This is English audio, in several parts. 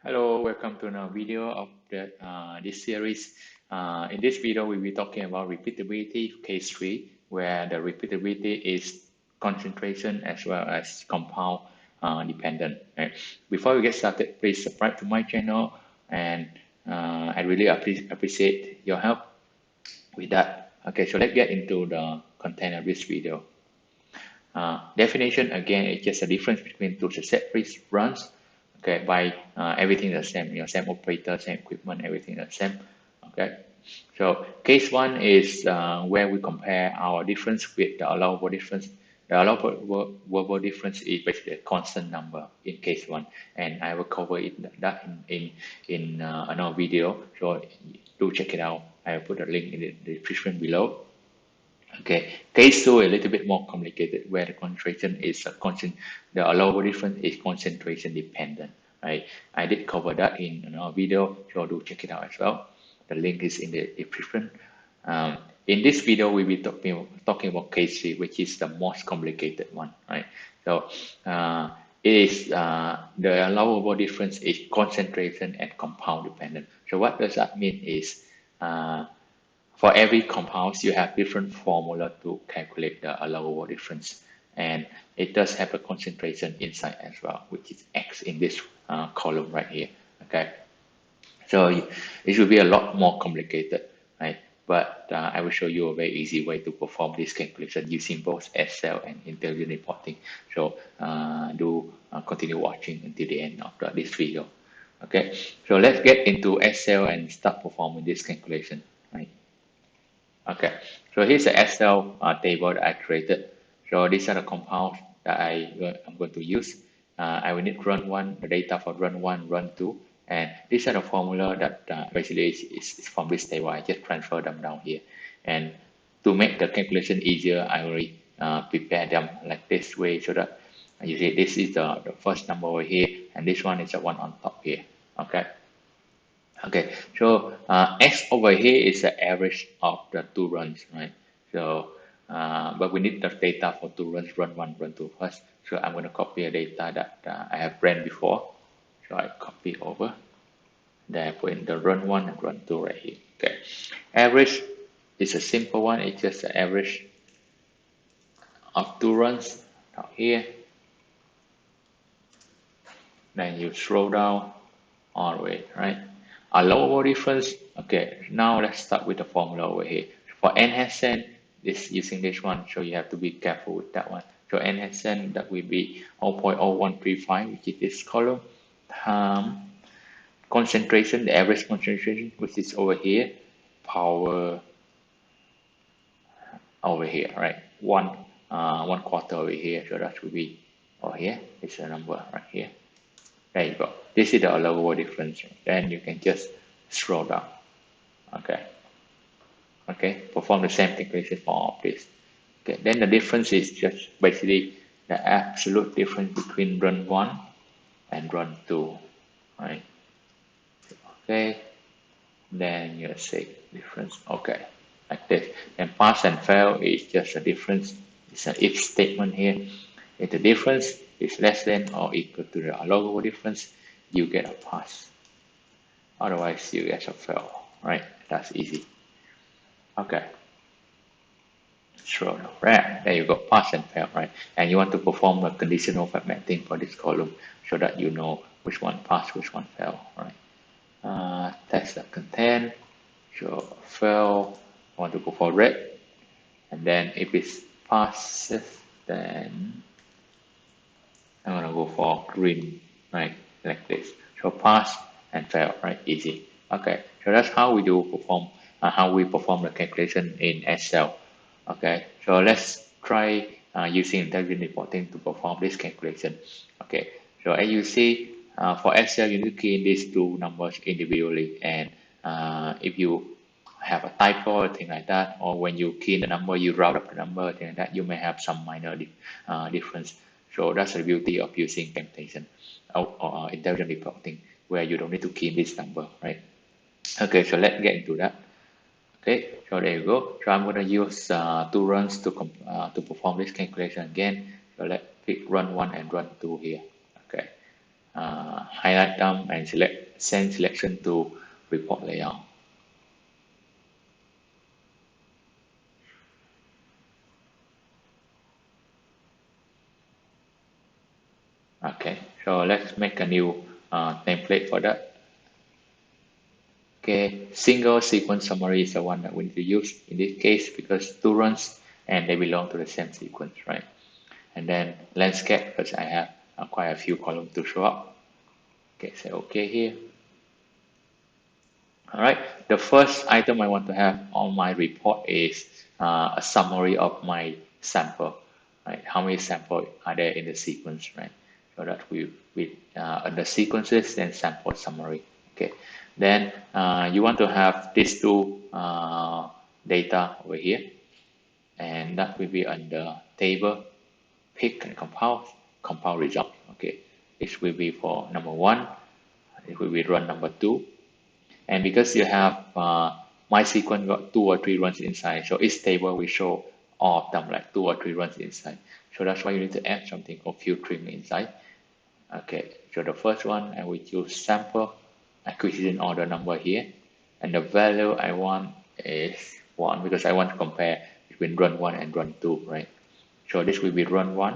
Hello, welcome to another video of this series. In this video, we'll be talking about repeatability case 3, where the repeatability is concentration as well as compound dependent. Right? Before we get started, please subscribe to my channel, and I really appreciate your help with that. Okay, so let's get into the content of this video. Definition again is just a difference between two successive runs. Okay, by everything the same, same operator, same equipment, everything the same. Okay, so case one is where we compare our difference with the allowable difference. The allowable difference is basically a constant number in case one, and I will cover that in another video. So do check it out. I will put a link in the description below. Okay, case two a little bit more complicated, where the concentration is the allowable difference is concentration dependent, right? I did cover that in another video, so do check it out as well. The link is in the description. In this video, we'll be talking about case three, which is the most complicated one, right? So the allowable difference is concentration and compound dependent. So what does that mean is for every compound, you have different formula to calculate the allowable difference, and it does have a concentration inside as well, which is X in this column right here. Okay, so it should be a lot more complicated, right? But I will show you a very easy way to perform this calculation using both Excel and intelligent reporting. So do continue watching until the end of this video. Okay, so let's get into Excel and start performing this calculation, right? Okay, so here's the Excel table that I created. So these are the compounds that I'm going to use. I will need run one, the data for run one, run two, and these are the formula that basically is from this table. I just transfer them down here. And to make the calculation easier, I already prepare them like this way so that you see this is the first number over here, and this one is the one on top here. Okay. Okay, so X over here is the average of the two runs, right? So, but we need the data for two runs, run one, run two first. So I'm going to copy the data that I have ran before. So I copy over. Then I put in the run one and run two right here. Okay, average is a simple one. It's just the average of two runs down here. Then you scroll down all the way, right? Allowable difference. Okay, now let's start with the formula over here. For n has n, this using this one, so you have to be careful with that one. So n has n, that will be 0.0135, which is this column, concentration, the average concentration, which is over here, power over here, right? One quarter over here, so that will be over here. It's a number right here. There you go. This is the allowable difference. Then you can just scroll down. Okay. Okay. Perform the same calculation for all of this. Okay. Then the difference is just basically the absolute difference between run one and run two. Right. Okay. Then you say difference. Okay. Like this. And pass and fail is just a difference. It's an if statement here. If the difference is less than or equal to the allowable difference, you get a pass. Otherwise, you get a fail, right? That's easy. Okay. Sure. Right. There you go. Pass and fail, right? And you want to perform a conditional formatting for this column so that you know which one pass, which one fail, right? Text the content. So fail. I want to go for red. And then if it passes, then I'm gonna go for green, right? Like this. So pass and fail, right? Easy. Okay. So that's how we perform the calculation in Excel. Okay. So let's try using intelligent reporting to perform this calculation. Okay. So as you see, for Excel, you need to key in these two numbers individually, and if you have a typo or thing like that, or when you key in the number, you round up the number, thing like that, you may have some minor difference. So that's the beauty of using Chemstation or intelligent reporting, where you don't need to key in this number, right? Okay, so let's get into that. Okay, so there you go. So I'm going to use two runs to perform this calculation again. So let's pick run one and run two here. Okay, highlight them and send selection to report layout. Okay, so let's make a new template for that. Okay, single sequence summary is the one that we need to use in this case because 2 runs and they belong to the same sequence, right? And then landscape, because I have quite a few columns to show up. Okay, say okay here. All right, the first item I want to have on my report is a summary of my sample, right? How many samples are there in the sequence, right? So that we under sequences, then sample summary. Okay, then you want to have these two data over here, and that will be under table, pick and compound result. Okay, this will be for number 1. It will be run number 2. And because you have my sequence got 2 or 3 runs inside, so each table will show all of them like 2 or 3 runs inside. So that's why you need to add something called filtering inside. Okay, so the first one I will choose sample acquisition order number here, and the value I want is 1 because I want to compare between run 1 and run 2, right? So this will be run 1.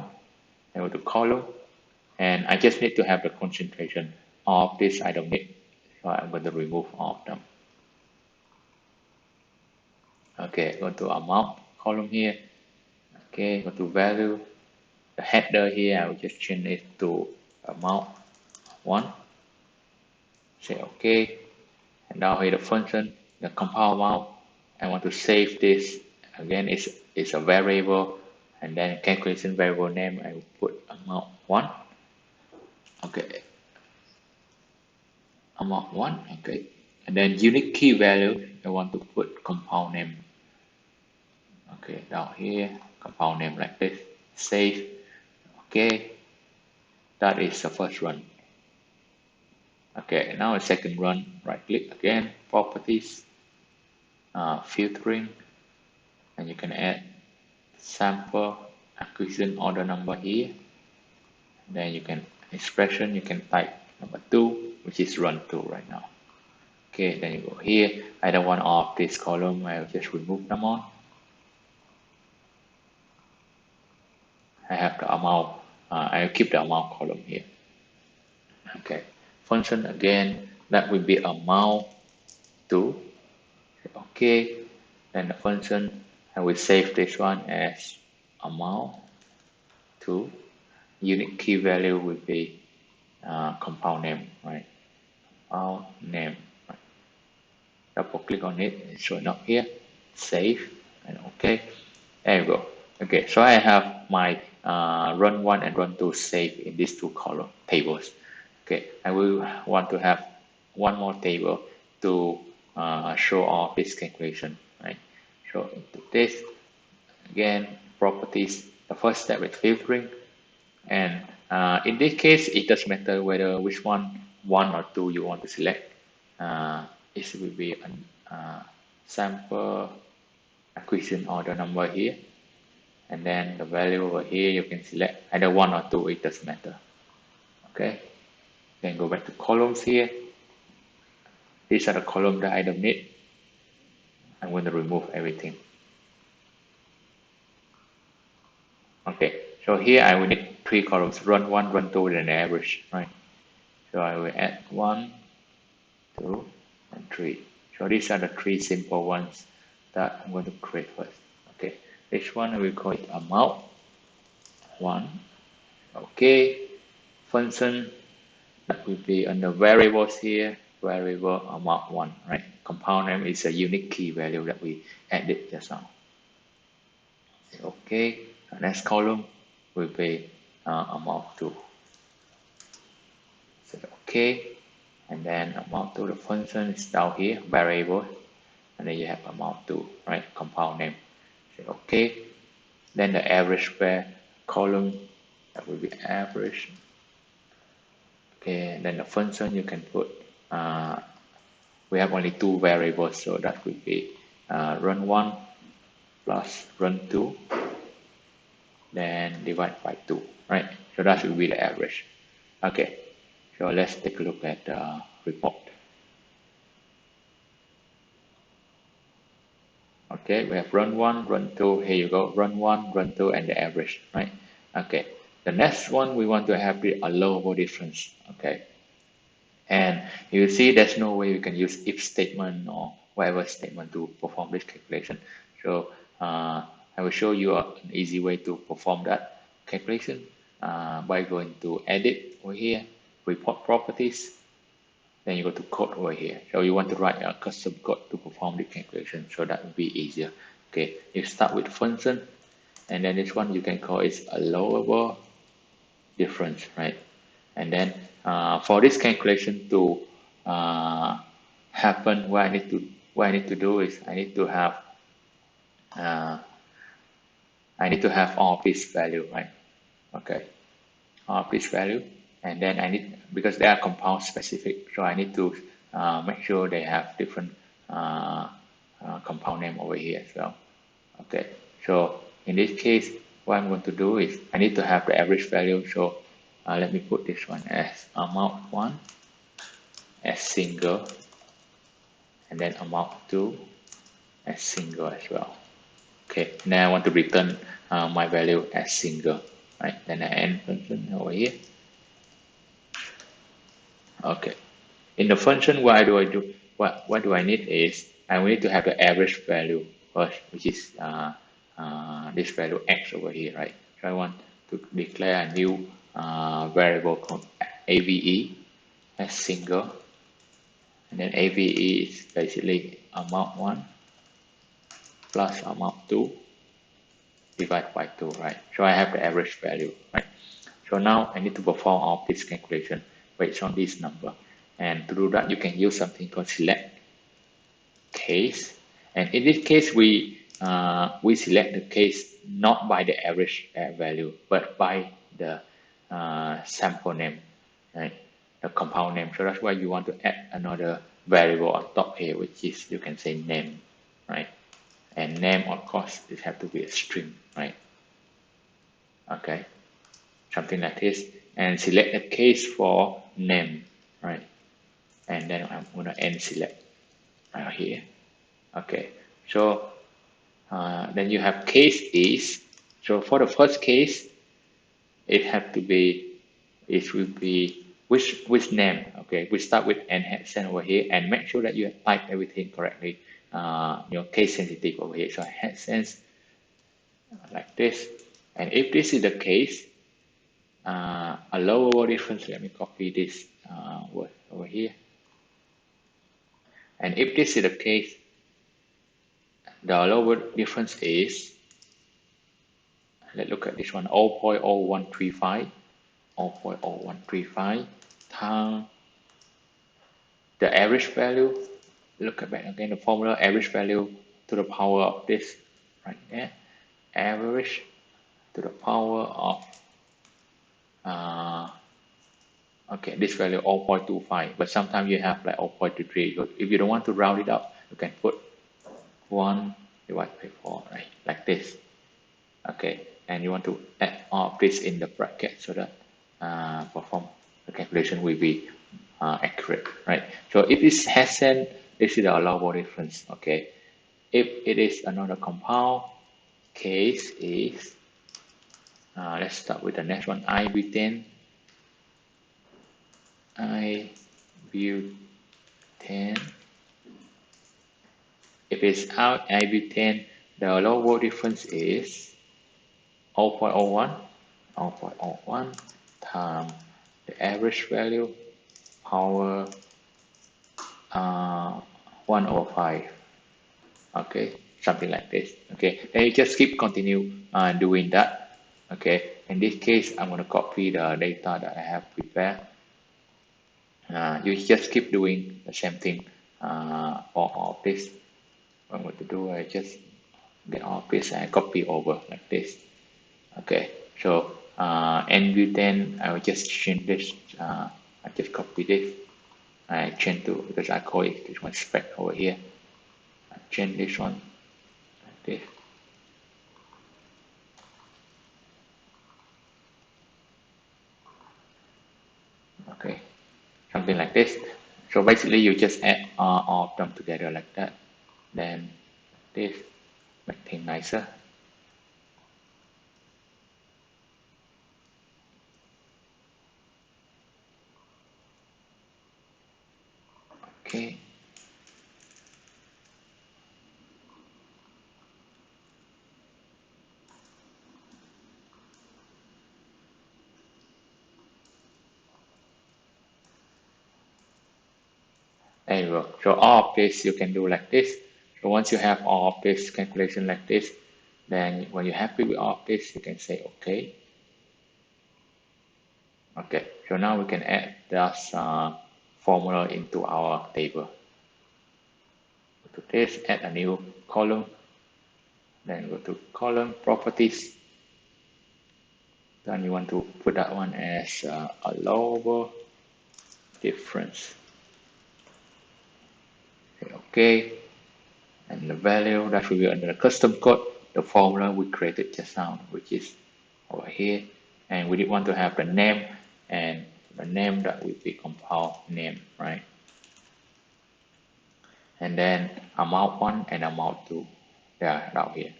I go to column, and I just need to have the concentration of this item need. So I'm going to remove all of them. Okay, go to amount column here. Okay, go to value. The header here, I will just change it to amount 1. Say okay. And now here the function, the compound amount. I want to save this. Again, it's a variable. And then calculation variable name, I will put amount 1. Okay. Amount 1. Okay. And then unique key value, I want to put compound name. Okay, down here, compound name like this, save. Okay, that is the first run. Okay, now a second run, right click again, properties, filtering, and you can add sample acquisition order number here. Then you can expression, you can type number 2, which is run 2 right now. Okay, then you go here. I don't want all of this column, I'll just remove them all. I have the amount, I'll keep the amount column here. Okay, function again, that will be amount 2. Okay, then the function, I will save this one as amount 2. Unique key value will be compound name, right? Compound name. Right. Double click on it, it's showing up here. Save and okay. There you go. Okay, so I have my run 1 and run 2 saved in these two column tables. Okay, I will want to have one more table to show all this calculation, right? So into this, again, properties, the first step is filtering. And in this case, it doesn't matter whether which one or 2 you want to select. It will be a sample acquisition order number here. And then the value over here, you can select either 1 or 2, it doesn't matter. Okay, then go back to columns here. These are the columns that I don't need. I'm going to remove everything. Okay, so here I will need 3 columns, run 1, run 2, and average, right? So I will add 1, 2, and 3. So these are the 3 simple ones that I'm going to create first. Okay, this one I will call it amount 1. Okay, function that will be under variables here, variable amount 1, right? Compound name is a unique key value that we added just now. Okay, the next column will be amount 2. So okay, and then amount 2, the function is down here, variable, and then you have amount 2, right? Compound name. So okay, then the average pair column, that will be average. Okay, and then the function you can put, we have only 2 variables, so that will be run 1 plus run 2, then divide by 2, right? So that will be the average. Okay, So let's take a look at the report. Okay, we have run 1, run 2, here you go, run 1, run 2, and the average, right? Okay, the next one we want to have the allowable difference, okay? And you see there's no way we can use if statement or whatever statement to perform this calculation. So I will show you an easy way to perform that calculation by going to edit over here, report properties, then you go to code over here. So you want to write a custom code to perform the calculation, so that would be easier. Okay, you start with function, and then this one you can call it allowable difference, right? And then for this calculation to happen, what I need to do is I need to have all this value, right? Okay, all this value, and then I need, because they are compound specific, so I need to make sure they have different compound name over here as well. Okay, so in this case, what I'm going to do is I need to have the average value. So let me put this one as amount 1 as single, and then amount 2 as single as well. Okay, now I want to return my value as single, right? Then I end function over here. Okay, in the function, what do I do? What do I need is I need to have the average value first, which is this value x over here, right? So I want to declare a new variable called AVE as single, and then AVE is basically amount 1 plus amount 2 divided by 2, right? So I have the average value, right? So now I need to perform all this calculation based on this number. And to do that, you can use something called select case. And in this case, we select the case not by the average value, but by the sample name, right? The compound name. So that's why you want to add another variable on top here, which is, you can say, name, right? And name, of course, it have to be a string, right? Okay, something like this, and select a case for name, right? And then I'm going to end select right here. Okay, so then you have case is, so for the first case, it have to be, it will be which name. Okay, we start with n over here, and make sure that you type everything correctly. Your case sensitive over here, so sense like this. And if this is the case, allowable difference, let me copy this word over here. And if this is the case, the allowable difference is, let's look at this one, 0.0135, 0.0135 times the average value. Look at back again the formula, average value to the power of this right there, average to the power of okay, this value 0.25, but sometimes you have like 0.23. If you don't want to round it up, you can put 1 divided by 4, right, like this. Okay, and you want to add all of this in the bracket so that perform the calculation will be accurate, right? So if it's Hessian, this is the allowable difference. Okay, if it is another compound, case is let's start with the next one, ibutane. Ibutane. If it's out ibutane, the allowable difference is 0.01, 0.01 times the average value power 1/5. Okay, something like this. Okay, then you just keep continue doing that. Okay, in this case, I'm going to copy the data that I have prepared. You just keep doing the same thing for all of this. What I'm going to do, I just get all of this and copy over like this. Okay, so n-butane, I will just change this. I just copy this. I change to, because I call it this one spec over here. I change this one like this. Okay, something like this. So basically you just add all of them together like that, then this make things nicer. Okay. There you go. So all of this you can do like this. So once you have all of this calculation like this, then when you're happy with all of this, you can say okay. Okay, so now we can add this formula into our table. Go to this, add a new column, then go to column properties. Then you want to put that one as allowable difference. Say okay, and the value that will be under the custom code, the formula we created just now, which is over here, and we did want to have the name, and the name that will be compound name, right? And then amount 1 and amount 2, they are down here.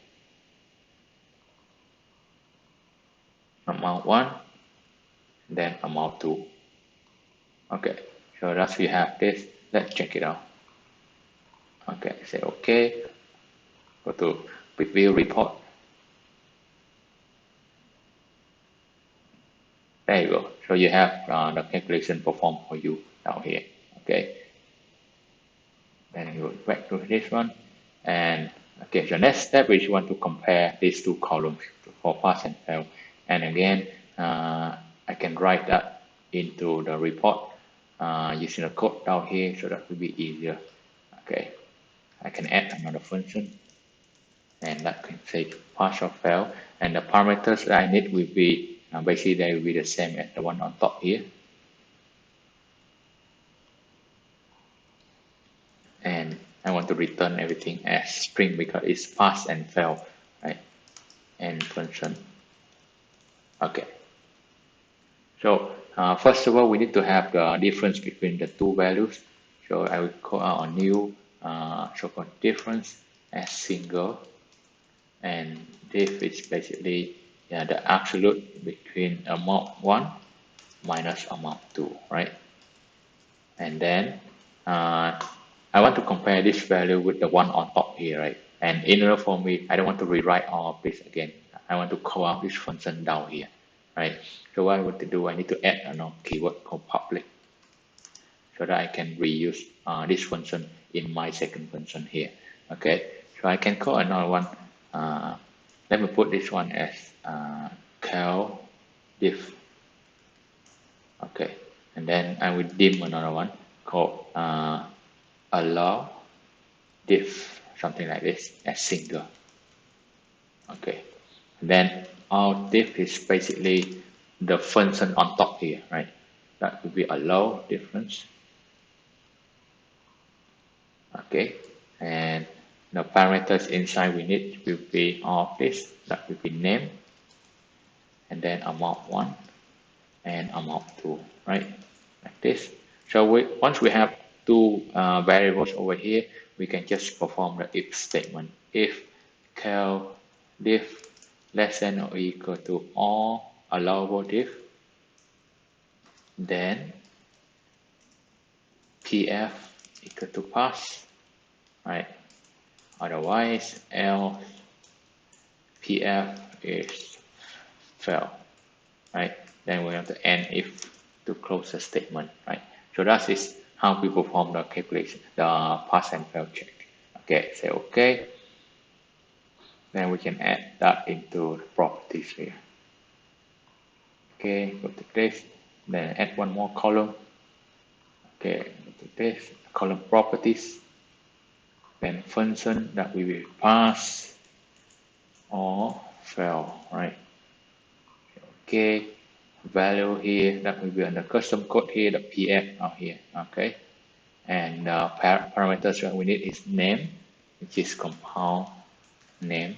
Amount 1, then amount 2. Okay, so that's we have this. Let's check it out. Okay, say okay. Go to preview report. There you go. So you have the calculation performed for you down here. Okay. Then you go back to this one. And okay, so next step is you want to compare these two columns for pass and fail. And again, I can write that into the report using a code down here, so that will be easier. Okay, I can add another function, and that can say pass or fail. And the parameters that I need will be basically they will be the same as the one on top here. And I want to return everything as string because it's pass and fail, right? And function. Okay. So first of all, we need to have the difference between the two values. So I will call out a new so-called difference as single, and this is basically the absolute between amount 1 minus amount 2, right? And then I want to compare this value with the one on top here, right? And in order for me, I don't want to rewrite all of this again. I want to call out this function down here, right? So what I want to do, I need to add a keyword called public so that I can reuse this function in my second function here. Okay, so I can call another one. Let me put this one as cal diff. Okay, and then I will dim another one called allow diff, something like this, as single. Okay, and then our diff is basically the function on top here, right? That will be allow difference. Okay, and the parameters inside we need will be all of this. That will be name, and then amount 1 and amount 2, right? Like this. So once we have two variables over here, we can just perform the if statement. If cal diff less than or equal to all allowable diff, then pf equal to pass, right? Otherwise, else pf is fail, right? Then we have to end if to close the statement, right? So that is how we perform the calculation, the pass and fail check. Okay, say okay. Then we can add that into the properties here. Okay, go to this, then add one more column. Okay, go to this, column properties, then function that we will pass or fail, right? Okay, value here that will be under custom code here, the pf out here. Okay, and parameters that we need is name, which is compound name,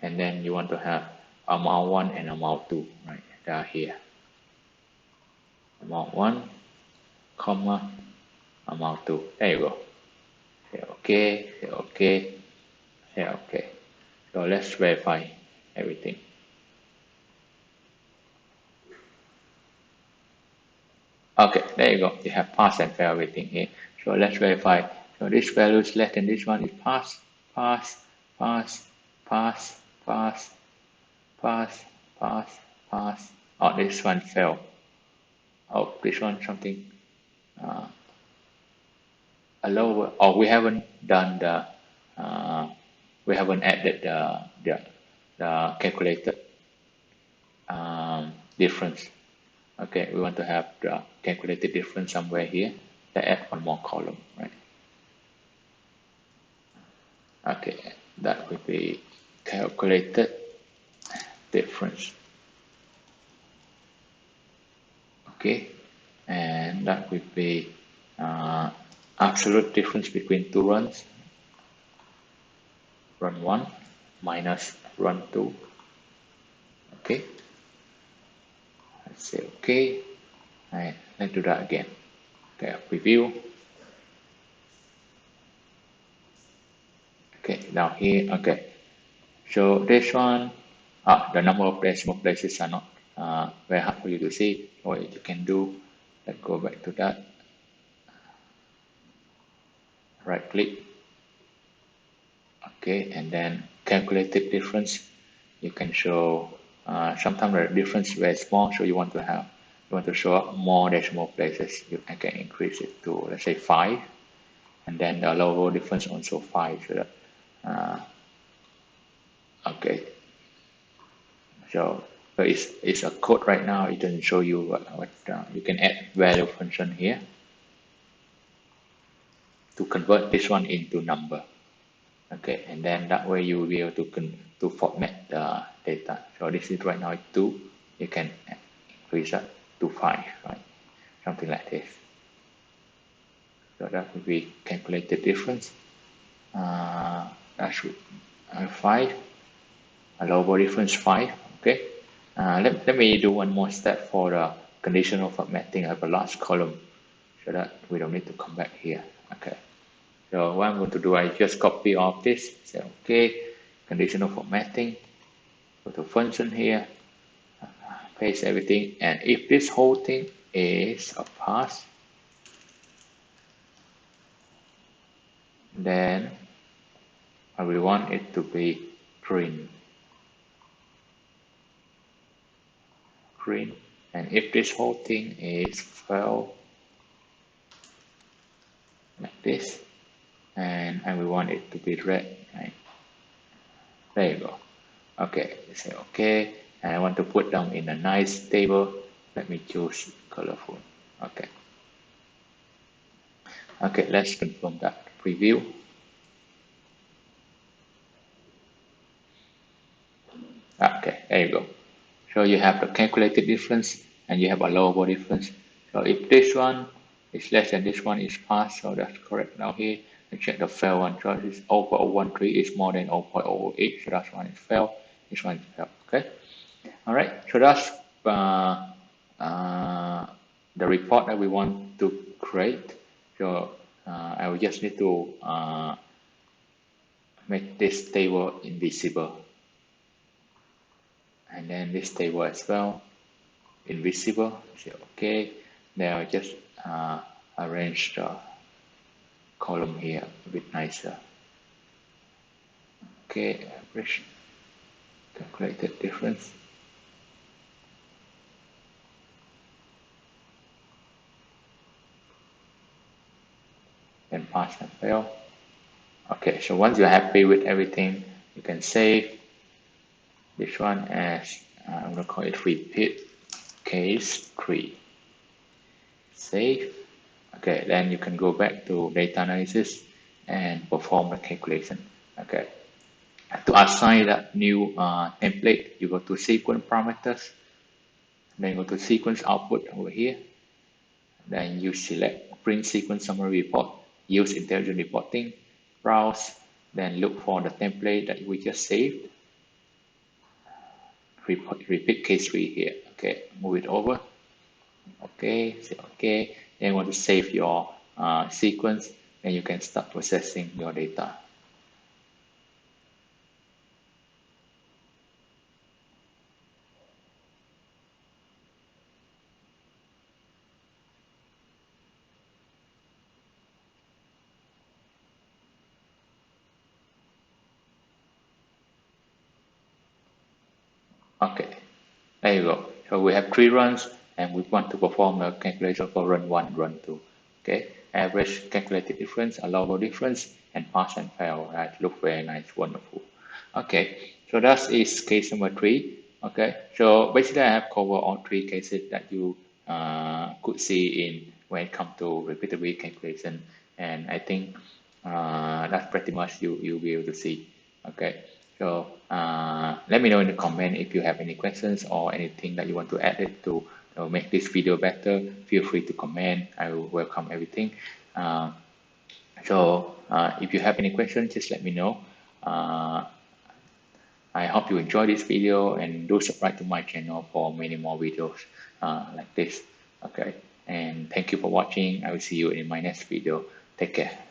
and then you want to have amount 1 and amount 2, right? They are here. Amount 1 comma, amount to. There you go. Say okay, say okay, say okay. So let's verify everything. Okay, there you go. You have passed and failed everything here. So let's verify. So this value is less than this one is pass, pass, pass, pass, pass, pass, pass, pass. Oh, this one failed. Oh, this one something allowable. Oh, we haven't done the we haven't added the calculated difference. Okay, we want to have the calculated difference somewhere here. Let's add one more column, right? Okay, that will be calculated difference. Okay, and that will be absolute difference between two runs. Run 1 minus run 2. Okay, let's say okay, and let's do that again. Okay, preview. Okay, now here, okay, so this one, the number of decimal places are not very hard for you to see. What you can do, let's go back to that. Right click. Okay, and then calculated difference. You can show sometimes the difference is very small, so you want to show up more decimal places. I can increase it to, let's say, 5, and then the allowable difference also 5. So that, okay, so it's a code right now. It doesn't show you what you can add value function here to convert this one into number. Okay, and then that way you will be able to format the data. So this is right now 2. You can increase that to 5, right? Something like this. So that will be calculated difference. That should 5. Allowable difference 5. Okay. Let me do one more step for the conditional formatting. I have a large column so that we don't need to come back here. Okay. So what I'm going to do, I just copy off this. Say okay. Conditional formatting. Go to function here. Paste everything. And if this whole thing is a pass, then I will want it to be print. And if this whole thing is fail, like this, and I will want it to be red, right? There you go. Okay, say okay, and I want to put them in a nice table. Let me choose colorful. Okay. Okay, let's confirm that. Preview. Okay, there you go. So you have the calculated difference and you have allowable difference. So if this one is less than this one is passed, so that's correct. Now here, let's check the fail one. So this 0.013 is more than 0.008, so that one is fail. This one is fail. Okay. All right. So that's the report that we want to create. So I will just need to make this table invisible. And then this table as well, invisible. So okay, then I'll just arrange the column here a bit nicer. Okay, average calculated difference. Then pass and fail. Okay, so once you're happy with everything, you can save this one as I'm going to call it repeat case 3. Save. Okay, then you can go back to data analysis and perform the calculation. Okay, to assign that new template, you go to sequence parameters, then go to sequence output over here, then you select print sequence summary report, use intelligent reporting, browse, then look for the template that we just saved. Repeat case 3 here. Okay, move it over. Okay, say okay. then you want to save your sequence, then you can start processing your data. Okay, there you go. So we have 3 runs, and we want to perform a calculation for run 1, run 2. Okay, average calculated difference, allowable difference, and pass and fail. That look very nice, wonderful. Okay, so that is case number 3. Okay, so basically I have covered all 3 cases that you could see in when it comes to repeatability calculation, and I think that's pretty much you will be able to see. Okay, so let me know in the comment if you have any questions or anything that you want to add it to make this video better. Feel free to comment. I will welcome everything. If you have any questions, just let me know. I hope you enjoy this video, and do subscribe to my channel for many more videos like this. Okay, and thank you for watching. I will see you in my next video. Take care.